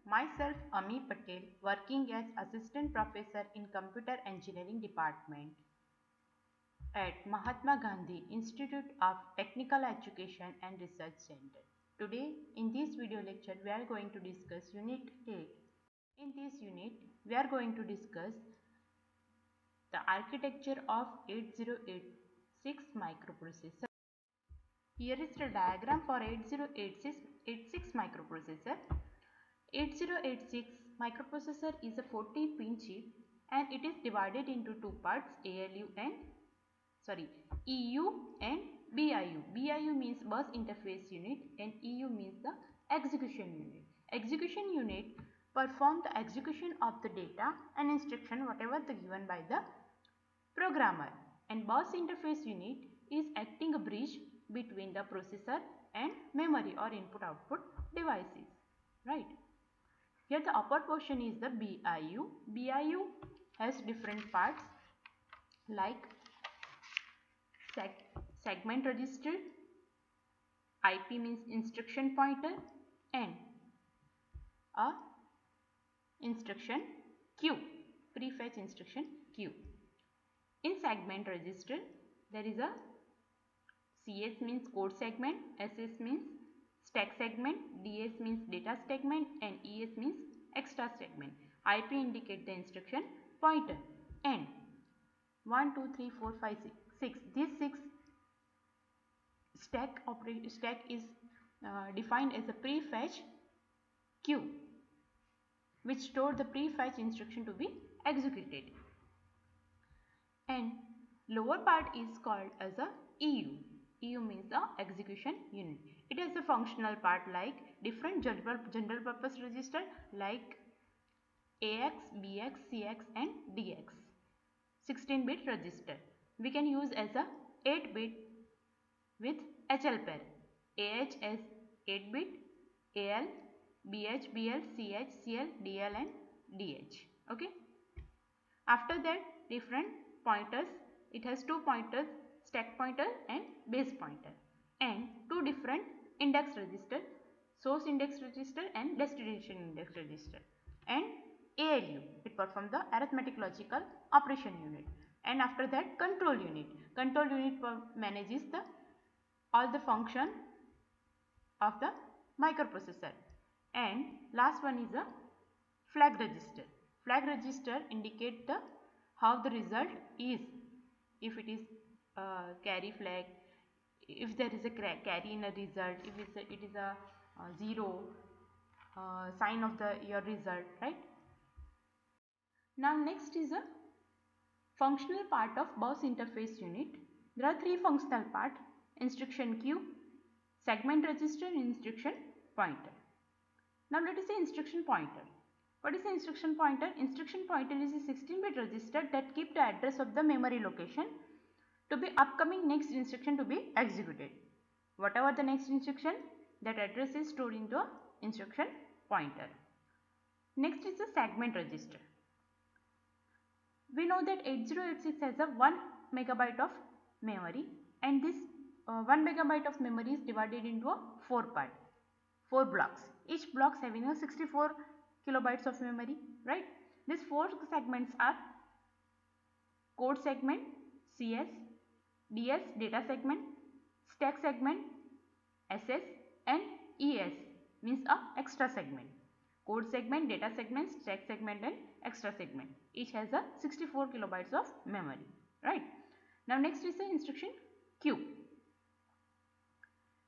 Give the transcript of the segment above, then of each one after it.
Myself, Ami Patel, working as Assistant Professor in Computer Engineering Department at Mahatma Gandhi Institute of Technical Education and Research Center. Today, in this video lecture, we are going to discuss Unit 8. In this unit, we are going to discuss the architecture of 8086 microprocessor. Here is the diagram for 8086 microprocessor. 8086 microprocessor is a 14-pin chip and it is divided into two parts, EU and BIU. BIU means bus interface unit and EU means the execution unit. Execution unit perform the execution of the data and instruction whatever the given by the programmer, and bus interface unit is acting a bridge between the processor and memory or input output devices, right? Here the upper portion is the BIU. BIU has different parts like segment register, IP means instruction pointer, and a instruction queue, prefetch instruction queue. In segment register, there is a CS means code segment, SS means stack segment, DS means data segment, and ES means extra segment. IP indicate the instruction pointer, and 1, 2, 3, 4, 5, 6. This 6 stack is defined as a prefetch queue, which store the prefetch instruction to be executed. And lower part is called as a EU. EU means the execution unit. It has a functional part like different general purpose register like AX, BX, CX and DX. 16-bit register. We can use as a 8-bit with HL pair. AH as 8-bit, AL, BH, BL, CH, CL, DL and DH. Okay. After that, different pointers. It has two pointers, stack pointer and base pointer, and two different index register, source index register and destination index register, and ALU, it performs the arithmetic logical operation unit. And after that, control unit. Control unit manages the all the function of the microprocessor. And last one is a flag register. Flag register indicate the how the result is, if it is carry flag, if there is a carry in a result, if it is a 0 sign of the your result, right? Now next is a functional part of bus interface unit. There are three functional parts: instruction queue, segment register and instruction pointer. Now let us say instruction pointer. What is the instruction pointer? Instruction pointer is a 16-bit register that keep the address of the memory location to be upcoming next instruction to be executed. Whatever the next instruction, that address is stored into a instruction pointer. Next is the segment register. We know that 8086 has a 1 megabyte of memory, and this 1 megabyte of memory is divided into a 4 blocks. Each blocks having a 64 kilobytes of memory, right? These 4 segments are code segment, CS, DS data segment, stack segment, SS and ES means a extra segment. Code segment, data segment, stack segment and extra segment. Each has a 64 kilobytes of memory, right? Now next is the instruction queue.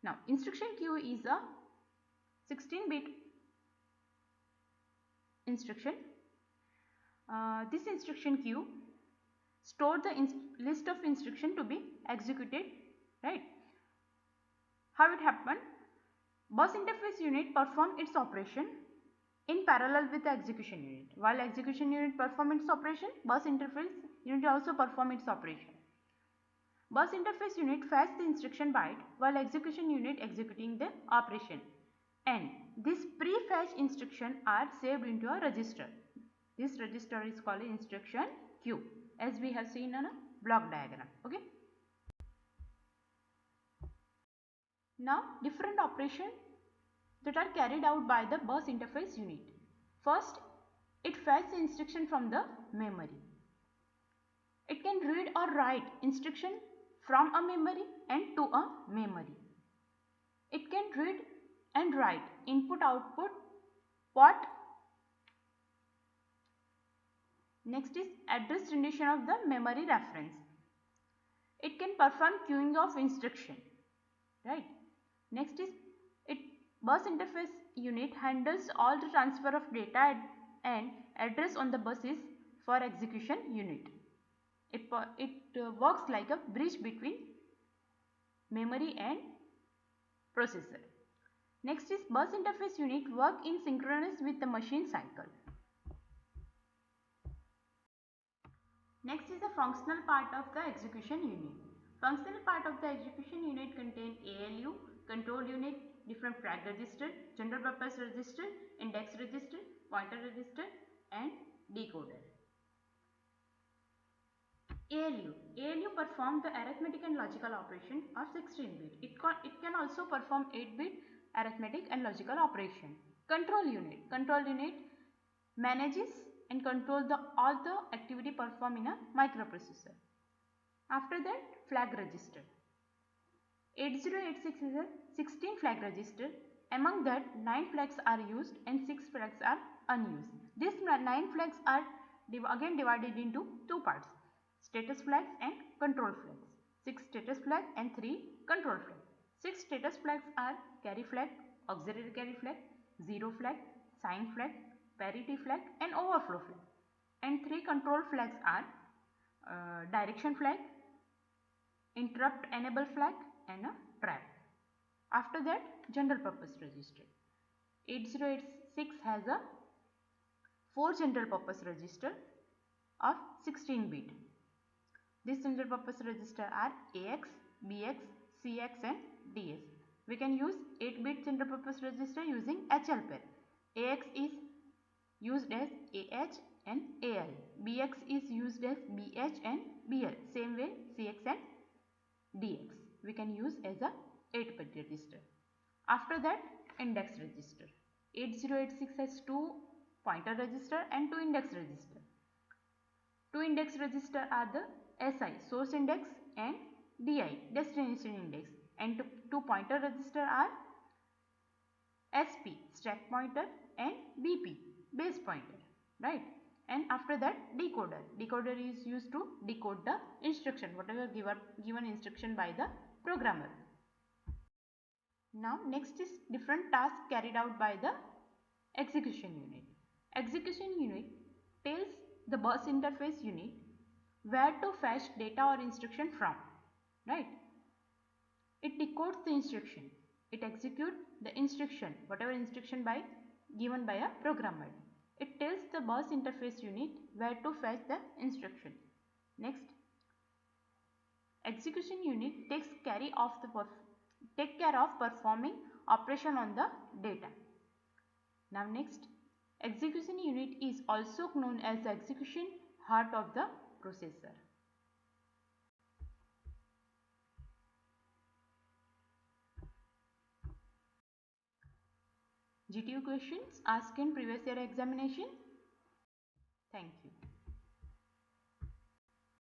Now instruction queue is a 16-bit instruction. This instruction queue store the list of instruction to be executed, right? How it happened? Bus interface unit perform its operation in parallel with the execution unit. While execution unit perform its operation, bus interface unit also perform its operation. Bus interface unit fetch the instruction byte while execution unit executing the operation, and this pre-fetch instruction are saved into a register. This register is called instruction queue, as we have seen on a block diagram. Okay. Now different operations that are carried out by the bus interface unit. First, it fetches the instruction from the memory. It can read or write instruction from a memory and to a memory. It can read and write input output port. Next is address generation of the memory reference. It can perform queuing of instruction, right? Next is it bus interface unit handles all the transfer of data and address on the buses for execution unit. It works like a bridge between memory and processor. Next is bus interface unit work in synchronous with the machine cycle. Next is the functional part of the execution unit. Functional part of the execution unit contain ALU, control unit, different flag register, general purpose register, index register, pointer register and decoder. ALU performs the arithmetic and logical operation of 16-bit. It can also perform 8-bit arithmetic and logical operation. Control unit manages and control all the activity performed in a microprocessor. After that, flag register. 8086 is a 16 flag register. Among that, 9 flags are used and 6 flags are unused. These 9 flags are again divided into 2 parts: status flags and control flags. 6 status flags and 3 control flags. 6 status flags are carry flag, auxiliary carry flag, zero flag, sign flag, parity flag and overflow flag. And 3 control flags are direction flag, interrupt enable flag and a trap. After that, general purpose register. 8086 has a 4 general purpose register of 16-bit. These general purpose register are AX, BX, CX and DS. We can use 8-bit general purpose register using HL pair. AX is used as AH and AL. BX is used as BH and BL. Same way CX and DX we can use as a 8-bit register. After that, index register. 8086 has 2 pointer register and 2 index register. 2 index register are the SI source index and DI destination index, and 2 pointer register are SP stack pointer and BP base pointer, right? And after that, decoder. Decoder is used to decode the instruction, whatever given instruction by the programmer. Now next is different tasks carried out by the execution unit. Execution unit tells the bus interface unit where to fetch data or instruction from, right? It decodes the instruction. It executes the instruction, whatever instruction given by a programmer. It tells the bus interface unit where to fetch the instruction. Next, execution unit takes care of performing operation on the data. Now next, execution unit is also known as the execution heart of the processor. GTU questions asked in previous year examination. Thank you.